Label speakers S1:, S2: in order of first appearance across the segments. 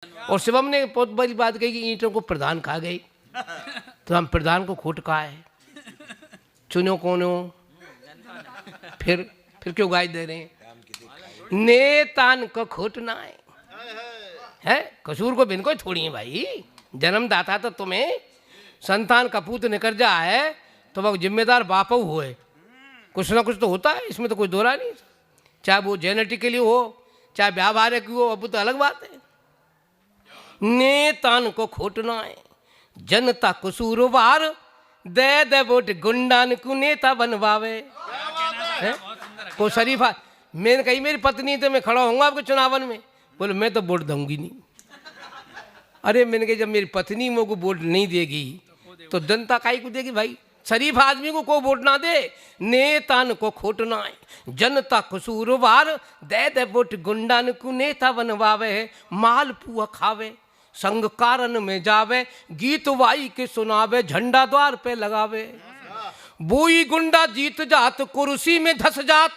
S1: और शिवम ने बहुत बड़ी बात कही कि ईंटों को प्रधान खा गई, तो हम प्रधान को खोट कहा है, चुनो कौन हो, फिर क्यों गाय दे रहे हैं? नेतान को खोट ना है, कसूर को बिन को थोड़ी है भाई, जन्मदाता तो तुम्हें, संतान कपूत निकल जा है तो वह जिम्मेदार बाप हुए, कुछ ना कुछ तो होता है, इसमें तो कोई दोहरा नहीं, चाहे वो जेनेटिकली हो चाहे व्यावहारिक हो, अब तो अलग बात है। नेतान को खोटना है, जनता कसूरवार, दे दे वोट गुंडान को नेता बनवावे। को शरीफा मैंने कही मेरी पत्नी तो मैं खड़ा होऊंगा आपके चुनावन में, बोले मैं तो वोट दूंगी नहीं। अरे मैंने कहा जब मेरी पत्नी मेरे को वोट नहीं देगी तो जनता काहे को देगी भाई? शरीफ आदमी को वोट ना दे, नेतान को खोटना है, जनता कसूरवार, दे दे वोट गुंडान को नेता बनवावे, माल पुआ खावे, संग कारण में जावे, गीत वाई के सुनावे, झंडा द्वार पे लगावे। बोई गुंडा जीत जात, कुर्सी में धस जात,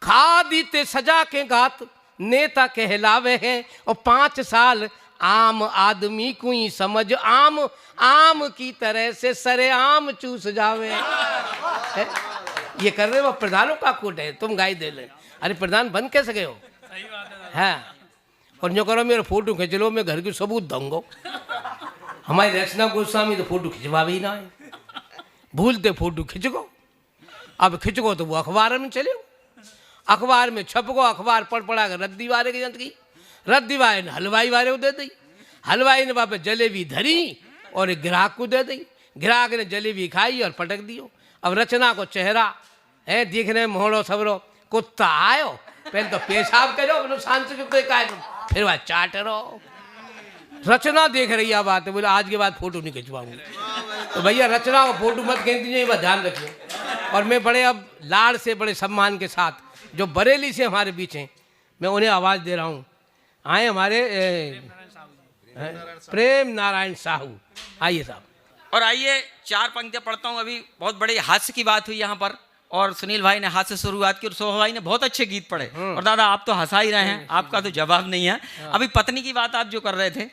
S1: खा दीते सजा के गात, नेता कहलावे हैं। और 5 साल आम आदमी को ही समझ, आम आम की तरह से सरे आम चूस जावे है? ये कर रहे हो प्रधानों का कोट है, तुम गाय दे ले। अरे प्रधान बन कैसे गए हो? सही बात है। और जो करो मेरा फोटो खींच लो, मैं घर की सबूत दूंगा। हमारी रचना गोस्वामी तो फोटो खिंचवा भी ना है, भूलते फोटो खिंच गो, अब खिंच गो तो वो अखबार में चले, अखबार में छप गो, अखबार पढ़ पढ़ा कर रद्दी वारे की जंत की, रद्दी वाले ने हलवाई वाले को दे दी, हलवाई ने वापस जलेबी धरी और एक ग्राहक को दे दी, ग्राहक ने जलेबी खाई और पटक दियो। अब रचना को चेहरा है देखने मोहड़ो सबरो, कुत्ता आयो पहले तो पेशाब करो सांस्कृतिक फिर वह चाट रहो। रचना देख रही है बात है, बोले आज के बाद फोटो नहीं खिंचवाऊंगी। तो भैया रचना को फोटो मत खींच दीजिए, बस ध्यान रखिए। और मैं बड़े अब लाड़ से बड़े सम्मान के साथ जो बरेली से हमारे बीच हैं, मैं उन्हें आवाज़ दे रहा हूँ। आए हमारे प्रेम नारायण साहू, आइए साहब।
S2: और आइए 4 पंक्तियां पढ़ता हूँ। अभी बहुत बड़े हास्य की बात हुई यहाँ पर, और सुनील भाई ने हाथ से शुरुआत की और शोभा भाई ने बहुत अच्छे गीत पढ़े। और दादा आप तो हंसा ही रहे हैं, आपका तो जवाब नहीं है। अभी पत्नी की बात आप जो कर रहे थे,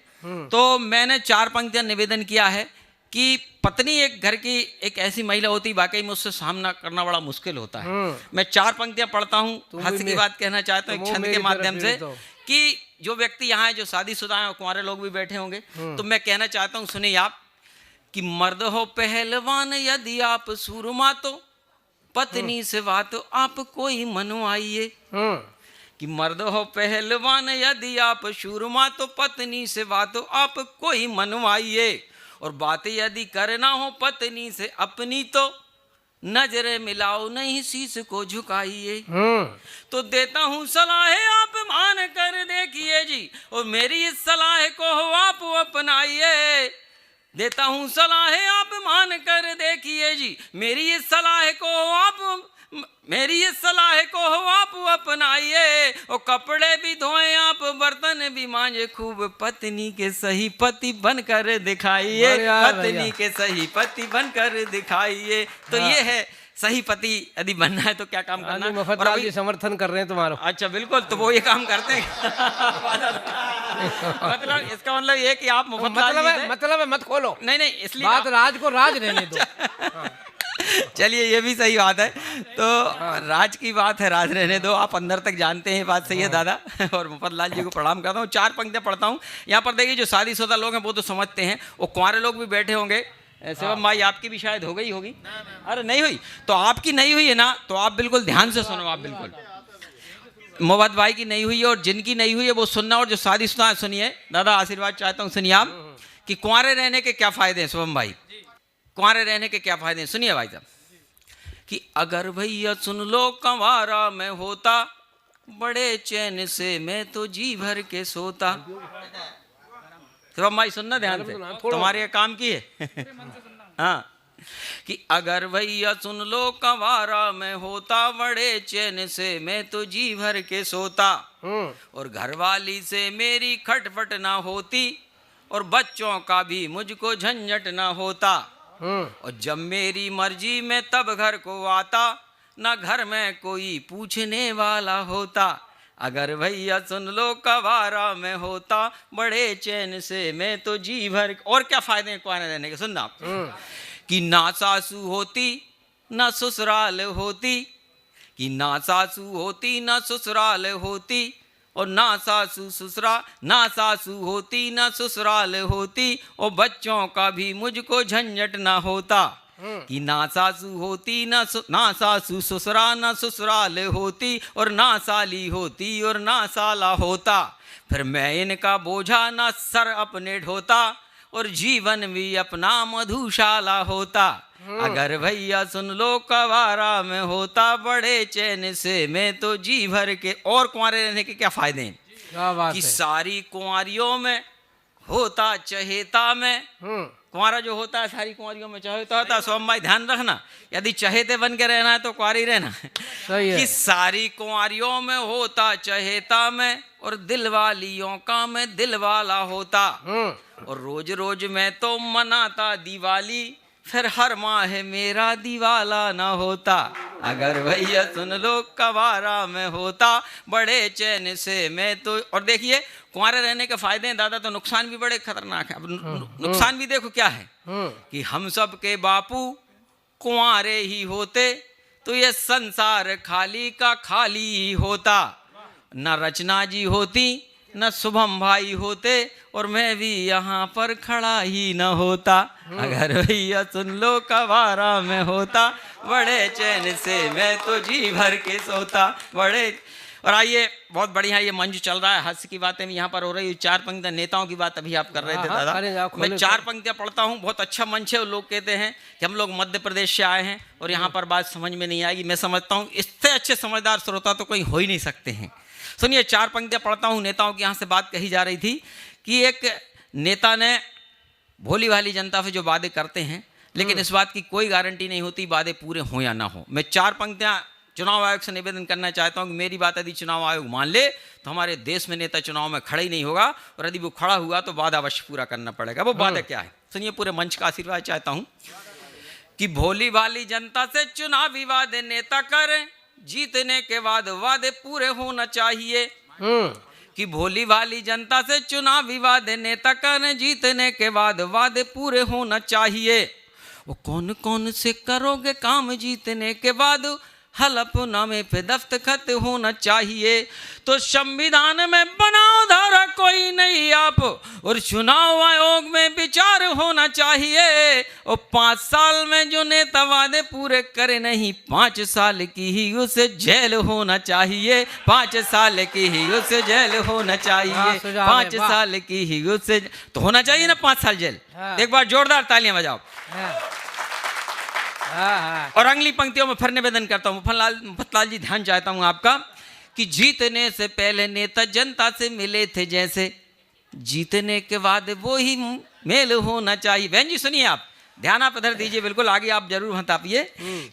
S2: तो मैंने 4 पंक्तियां निवेदन किया है कि पत्नी एक घर की एक ऐसी महिला होती, वाकई में उससे सामना करना बड़ा मुश्किल होता है। मैं 4 पंक्तियां पढ़ता हूँ, हास्य की बात कहना चाहता हूँ एक छंद के माध्यम से, कि जो व्यक्ति यहाँ है जो शादीशुदा हैं और कुंवारे लोग भी बैठे होंगे, तो मैं कहना चाहता हूँ सुनिए आप, कि मर्द हो पहलवान यदि आप सूरमा, तो पत्नी से बात आप कोई मनवाइए। कि मर्द हो पहलवान यदि आप शूरमा, तो पत्नी से बात आप कोई मनवाइए। और बात यदि करना हो पत्नी से अपनी, तो नजरे मिलाओ नहीं शीश को झुकाइए। तो देता हूँ सलाह आप मान कर देखिए जी, और मेरी इस सलाह को हो आप अपनाइए। देता हूँ सलाह आप मान कर देखिए जी, मेरी इस सलाह को हो आप अपनाइए। और कपड़े भी धोए आप, बर्तन भी मांजे खूब, पत्नी के सही पति बनकर दिखाइए, पत्नी के सही पति बनकर दिखाइए। तो ये है सही पति यदि बनना है तो क्या काम करना है।
S1: और अभी समर्थन कर रहे हैं तुम्हारा।
S2: अच्छा बिल्कुल, तो वो ये काम करते हैं। मतलब इसका मतलब ये कि आप
S1: मतलब है मत खोलो,
S2: नहीं इसलिए
S1: बात राज को राज रहने दो।
S2: चलिए ये भी सही बात है, तो राज की बात है, राज रहने दो, आप अंदर तक जानते हैं, बात सही है दादा। और मुफत लाल जी को प्रणाम करता हूँ। 4 पंक्तियां पढ़ता हूँ यहाँ पर। देखिए जो शादीशुदा लोग हैं वो तो समझते हैं, और कुंवारे लोग भी बैठे होंगे। शिवम भाई आपकी भी शायद हो गई होगी, अरे नहीं हुई तो आपकी नहीं हुई है ना, तो आप बिल्कुल ध्यान से सुनो, आप बिल्कुल। मोहब्बत भाई की नहीं हुई है, और जिनकी नहीं हुई है वो सुनना, और जो शादीशुदा है सुनिए। दादा आशीर्वाद चाहता हूँ, सुनिए आप कि कुंवारे रहने के क्या फायदे हैं। शिवम भाई कुंवारे रहने के क्या फायदे हैं सुनिए भाई साहब। कि अगर भैया सुन लो कंवारा मैं होता, बड़े चैन से मैं तो जी भर के सोता। शिवम भाई सुनना ध्यान से, तुम्हारे ये काम की है। हाँ, कि अगर भैया सुन लो कंवारा मैं होता, बड़े चैन से मैं तो जी भर के सोता। और घरवाली से मेरी खटपट ना होती, और बच्चों का भी मुझको झंझट ना होता। और जब मेरी मर्जी में तब घर को आता, ना घर में कोई पूछने वाला होता। अगर भैया सुन लो कवारा में होता बड़े चैन से मैं तो जी भर। और क्या फायदे हैं कुआरे रहने के, सुनना आप कि ना सासू होती ना ससुराल होती, कि ना सासू होती ना ससुराल होती, और ना सासू होती ना ससुराल होती, और बच्चों का भी मुझको झंझट ना होता। कि ना सासू होती ना सासू ना ससुराल होती, और ना साली होती और ना साला होता, फिर मैं इनका बोझा ना सर अपने ढोता, और जीवन भी अपना मधुशाला होता। अगर भैया सुन लो कवारा में होता बड़े चैन से मैं तो जी भर के। और कुंवारे रहने के क्या फायदे हैं?
S1: क्या बात
S2: कि
S1: है।
S2: सारी कुंवारियों में होता चहेता में। कुंवारा जो होता है सारी कुंवारियों में चहेता होता है। सोम भाई ध्यान रखना, यदि चहेते बन के रहना है तो कुंवारी रहना है।
S1: सही है।
S2: कि सारी कुंवारियों में होता चहेता में, और दिल वालियों का मैं दिल वाला होता, और रोज रोज मैं तो मनाता दिवाली, फिर हर माह मेरा दिवाला ना होता। अगर भैया सुन लो कवारा में होता बड़े चैन से मैं तो। और देखिए कुंवारे रहने के फायदे हैं दादा, तो नुकसान भी बड़े खतरनाक है। अब नुकसान भी देखो क्या है कि हम सब के बापू कुंवारे ही होते तो ये संसार खाली का खाली ही होता। न रचना जी होती न शुभम भाई होते, और मैं भी यहाँ पर खड़ा ही न होता। अगर भैया सुन लो कवारा में होता बड़े चैन से मैं तो जी भर के सोता बड़े। और आइए बहुत बढ़िया ये मंच चल रहा है, हास्य की बातें भी यहाँ पर हो रही है। चार पंक्तियाँ नेताओं की बात अभी आप कर रहे थे दादा, मैं चार पंक्तियाँ पढ़ता हूँ। बहुत अच्छा मंच है। वो लोग कहते हैं कि हम लोग मध्य प्रदेश से आए हैं और यहाँ पर बात समझ में नहीं आएगी। मैं समझता हूँ इससे अच्छे समझदार श्रोता तो कोई हो ही नहीं सकते हैं। सुनिए चार पंक्तियाँ पढ़ता हूँ। नेताओं की यहाँ से बात कही जा रही थी कि एक नेता ने भोली भाली जनता से जो वादे करते हैं, लेकिन इस बात की कोई गारंटी नहीं होती वादे पूरे हों या ना हो। मैं चार पंक्तियाँ चुनाव आयोग से निवेदन करना चाहता हूँ कि मेरी बात यदि चुनाव आयोग मान ले तो हमारे देश में नेता चुनाव में खड़ा ही नहीं होगा, और यदि वो खड़ा हुआ तो वादा अवश्य पूरा करना पड़ेगा। वो वादा क्या है सुनिए, पूरे मंच का आशीर्वाद चाहता हूँ कि भोली भाली जनता से चुनावी वादे नेता करें, जीतने के बाद वादे पूरे होना चाहिए। कि भोली भाली जनता से चुनावी वादे नेता करें, जीतने के बाद वादे पूरे होना चाहिए। वो कौन कौन से करोगे काम जीतने के बाद, हलफनामे पे दस्तखत होना चाहिए। तो संविधान में बनाओ धारा कोई नहीं आप, और चुनाव आयोग में विचार होना चाहिए। और 5 साल में जो नेता वादे पूरे करे नहीं, 5 साल की ही उसे जेल होना चाहिए। 5 साल की ही उसे जेल होना चाहिए। 5 साल की ही उसे तो होना चाहिए ना 5 साल जेल। एक बार जोरदार तालियां बजाओ। और अगली पंक्तियों में फिर निवेदन करता हूँ। मुफतलाल जी ध्यान चाहता हूँ आपका कि जीतने से पहले नेता जनता से मिले थे जैसे, जीतने के बाद वो ही मेल होना चाहिए। बहन जी सुनिए, आप ध्यान आप इधर दीजिए, बिल्कुल आगे आप जरूर बताइए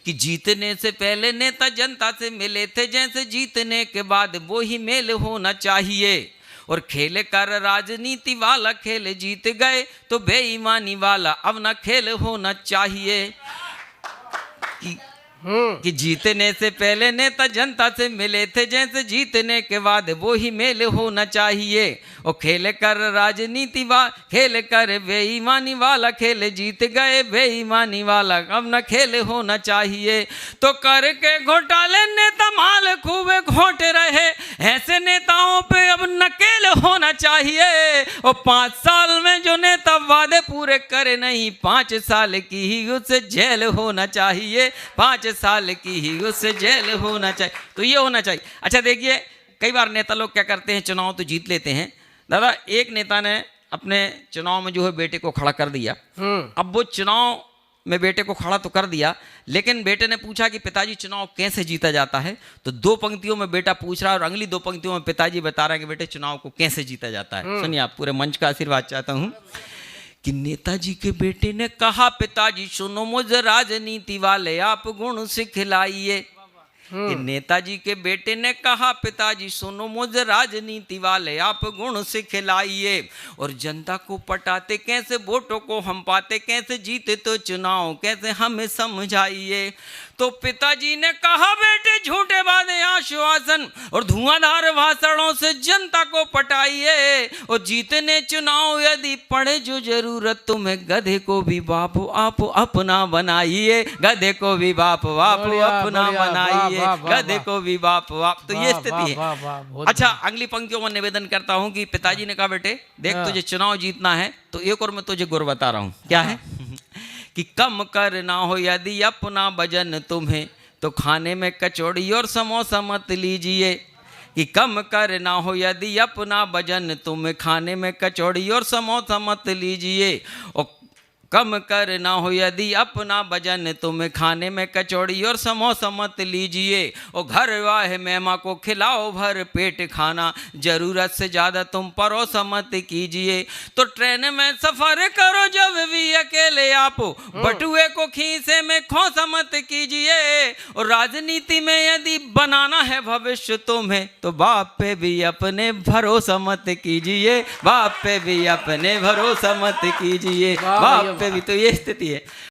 S2: कि जीतने से पहले नेता जनता से मिले थे जैसे, जीतने के बाद वो ही मेल होना चाहिए। और खेल कर राजनीति वाला खेल जीत गए तो बेईमानी वाला अब ना खेल होना चाहिए। कि जीतने से पहले नेता जनता से मिले थे जैसे, जीतने के बाद वो ही मेल होना चाहिए। और खेल कर राजनीति खेल कर बेईमानी वाला खेल जीत गए, बेईमानी वाला अब न खेल होना चाहिए। तो करके घोटाले नेता माल खूब घोट रहे, ऐसे नेताओं पे अब नकेल होना चाहिए। और 5 साल में जो नेता वादे पूरे करे नहीं, 5 साल की ही उसे जेल होना चाहिए। 5 साल की ही उसे जेल होना चाहिए। तो ये होना चाहिए। अच्छा देखिए, कई बार नेता लोग क्या करते हैं, चुनाव तो जीत लेते हैं दादा। एक नेता ने अपने चुनाव में जो है बेटे को खड़ा कर दिया। अब वो चुनाव में बेटे को खड़ा तो कर दिया, लेकिन बेटे ने पूछा कि पिताजी चुनाव कैसे जीता जाता है। तो 2 पंक्तियों में बेटा पूछ रहा है और अगली 2 पंक्तियों में पिताजी बता रहे हैं कि बेटे चुनाव को कैसे जीता जाता है। सुनिए, आप पूरे मंच का आशीर्वाद चाहता हूँ कि नेताजी के बेटे ने कहा, पिताजी सुनो मुझे राजनीति वाले आप गुण सिखलाइए। कि नेताजी के बेटे ने कहा, पिताजी सुनो मुझे राजनीति वाले आप गुण सिखलाइए, और जनता को पटाते कैसे, वोटों को हम पाते कैसे, जीते तो चुनाव कैसे हमें समझाइए। तो पिताजी ने कहा, बेटे झूठे वादे आश्वासन और धुआंधार भाषणों से जनता को पटाइए, और जीतने चुनाव यदि पड़े जो जरूरत तुम्हें, गधे को भी बाप आप अपना बनाइए, गधे को भी बाप आप अपना बनाइए, गधे को भी बाप आप। तो ये स्थिति है। अच्छा, अगली पंक्तियों में निवेदन करता हूं कि पिताजी ने कहा, बेटे देख तुझे चुनाव जीतना है तो एक और मैं तुझे गुर बता रहा हूं, क्या है कि कम करना हो यदि अपना वजन तुम्हें, तो खाने में कचौड़ी और समोसा मत लीजिए। कि कम करना हो यदि अपना वजन तुम्हें, खाने में कचौड़ी और समोसा मत लीजिए। और कम करना हो यदि अपना वजन तुम्हें, खाने में कचौड़ी और समोसा मत लीजिए। और घर वाह मेहमा को खिलाओ भर पेट खाना, जरूरत से ज़्यादा तुम परोसा मत कीजिए। तो ट्रेन में सफ़र करो जब भी अकेले आप, बटुए को खीसे में खोसा मत कीजिए। और राजनीति में यदि बनाना है भविष्य तुम्हें, तो बाप पे भी अपने भरोसा मत कीजिए, बाप पे भी अपने भरोसा मत कीजिए, बाप पे भी। तो ये स्थिति है।